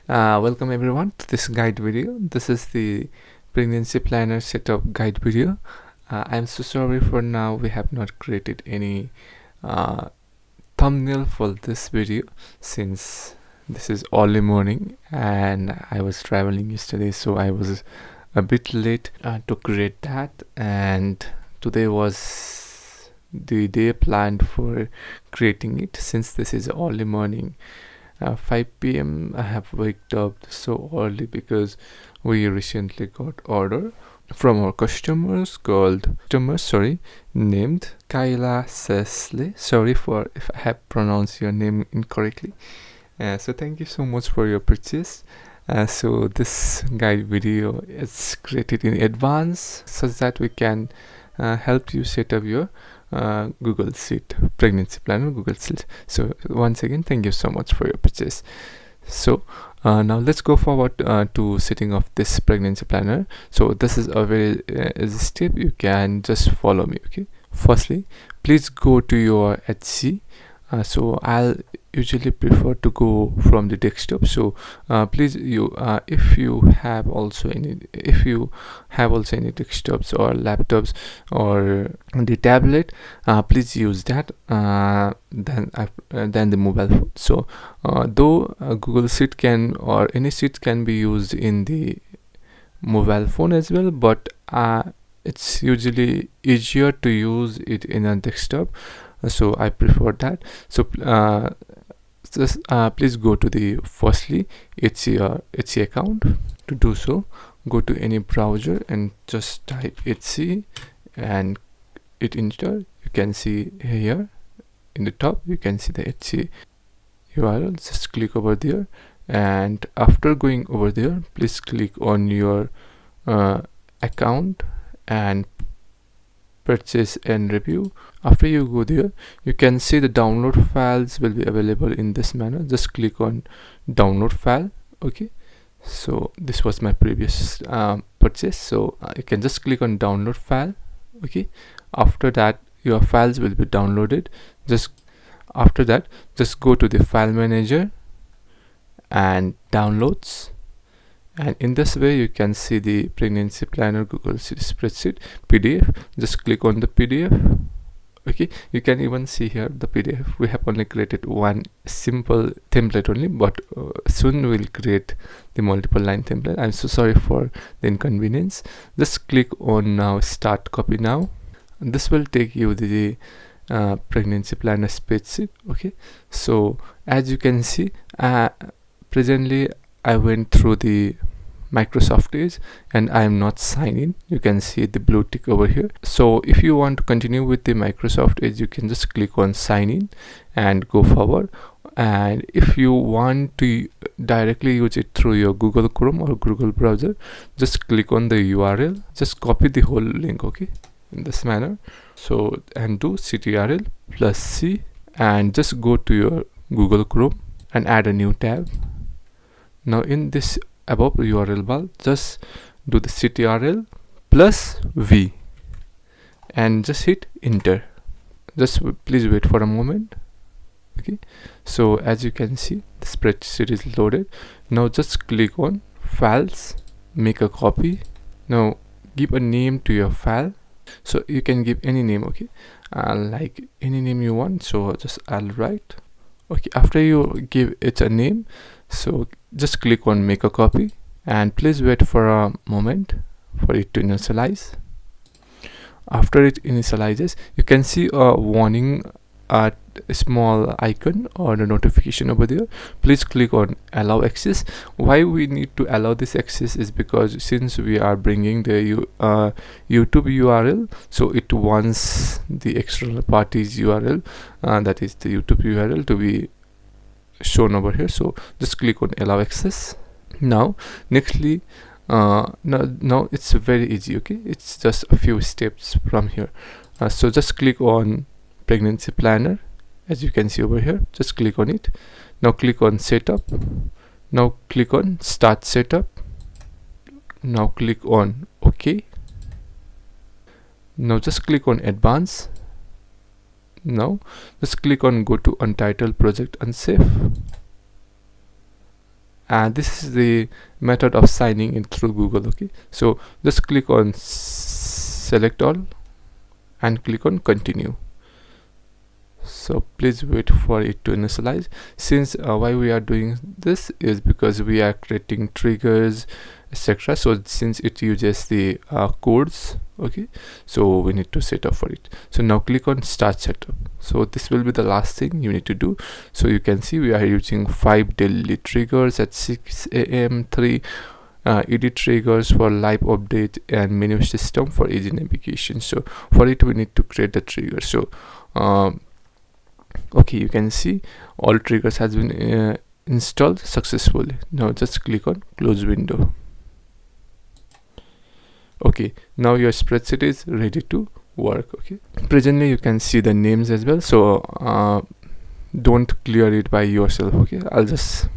Welcome everyone to this guide video. This is the pregnancy planner setup guide video. I'm so sorry for now we have not created any thumbnail for this video since this is early morning and I was traveling yesterday, so I was a bit late to create that, and today was the day planned for creating it. Since this is early morning, 5 p.m. I have waked up so early because we recently got order from our customers named Kayla Cecily. Sorry for if I have pronounced your name incorrectly. So thank you so much for your purchase. So this guide video is created in advance such that we can help you set up your Google Sheet pregnancy planner Google Sheet. So once again, thank you so much for your purchase. So now let's go forward to setting up this pregnancy planner. So this is a very easy step. You can just follow me. Okay, firstly, please go to your HC. So I'll usually prefer to go from the desktop, so please if you have also any desktops or laptops or the tablet, please use that than the mobile phone. So though Google Sheet can or any sheet can be used in the mobile phone as well, but it's usually easier to use it in a desktop, so I prefer that. So please go to the firstly HC account. To do so, go to any browser and just type HC and hit enter. You can see here in the top, you can see the HC URL. Just click over there, and after going over there, please click on your account and purchase and review. After you go there, you can see the download files will be available in this manner. Just click on download file. Okay, so this was my previous purchase, so you can just click on download file. Okay, after that your files will be downloaded. After that, just go to the file manager and downloads, and in this way you can see the pregnancy planner Google Sheet spreadsheet PDF. Just click on the PDF. Okay, you can even see here the PDF. We have only created one simple template only, but soon we'll create the multiple line template. I'm so sorry for the inconvenience. Just click on now start copy now. This will take you the pregnancy planner spreadsheet. Okay, so as you can see, presently I went through the Microsoft Edge and I am not signed in. You can see the blue tick over here. So if you want to continue with the Microsoft Edge, you can just click on sign in and go forward. And if you want to directly use it through your Google Chrome or Google browser, just click on the URL, just copy the whole link. Okay, in this manner. So and do ctrl plus C and just go to your Google Chrome and add a new tab. Now in this above URL bar, just do the ctrl plus V and just hit enter. Just please wait for a moment. Okay, so as you can see, the spreadsheet is loaded. Now just click on files, make a copy. Now give a name to your file, so you can give any name. Okay, like any name you want, so just I'll write. Okay, after you give it a name, so just click on make a copy and please wait for a moment for it to initialize. After it initializes, you can see a warning, a small icon or the notification over there. Please click on allow access. Why we need to allow this access is because since we are bringing the YouTube URL, so it wants the external parties URL, that is the YouTube URL, to be shown over here. So just click on allow access. Now nextly, now it's very easy. Okay, it's just a few steps from here. So just click on pregnancy planner, as you can see over here. Just click on it. Now click on setup. Now click on start setup. Now click on OK. Now just click on advanced. Now just click on go to untitled project unsafe and this is the method of signing in through Google. Okay, so just click on select all and click on continue. So please wait for it to initialize. Since why we are doing this is because we are creating triggers, etc. So since it uses the codes, okay, so we need to set up for it. So now click on start setup. So this will be the last thing you need to do. So you can see we are using 5 daily triggers at 6 a.m, 3 edit triggers for live update, and menu system for easy navigation. So for it we need to create the trigger. So okay, you can see all triggers has been installed successfully. Now just click on close window. Okay, now your spreadsheet is ready to work. Okay, presently you can see the names as well, so don't clear it by yourself. Okay, I'll just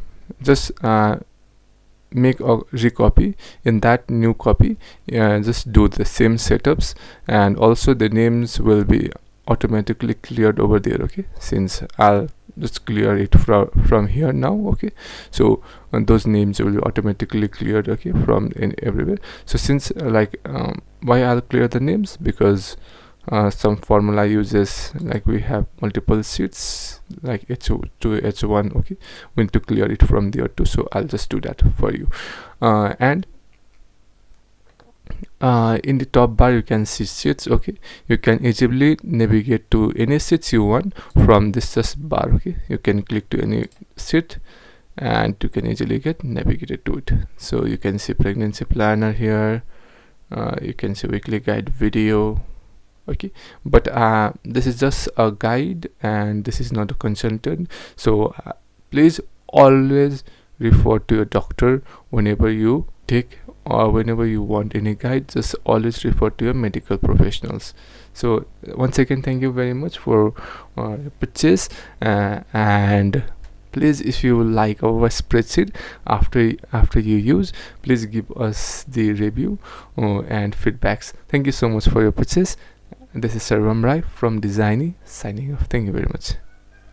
make a recopy. In that new copy, just do the same setups, and also the names will be automatically cleared over there. Okay, since I'll just clear it from here now. Okay, so those names will be automatically cleared, okay, from in everywhere. So since why I'll clear the names, because some formula uses, like we have multiple sheets like h2 h1, okay, we need to clear it from there too. So I'll just do that for you. And in the top bar you can see sheets. Okay, you can easily navigate to any sheets you want from this just bar. Okay, you can click to any sheet and you can easily get navigated to it. So you can see pregnancy planner here, you can see weekly guide video. Okay, but this is just a guide and this is not a consultant. So please always refer to your doctor whenever you take or whenever you want any guide. Just always refer to your medical professionals. So once again, thank you very much for purchase, and please, if you like our spreadsheet after you use, please give us the review and feedbacks. Thank you so much for your purchase. This is Sarvam Rai from Designy signing off. Thank you very much.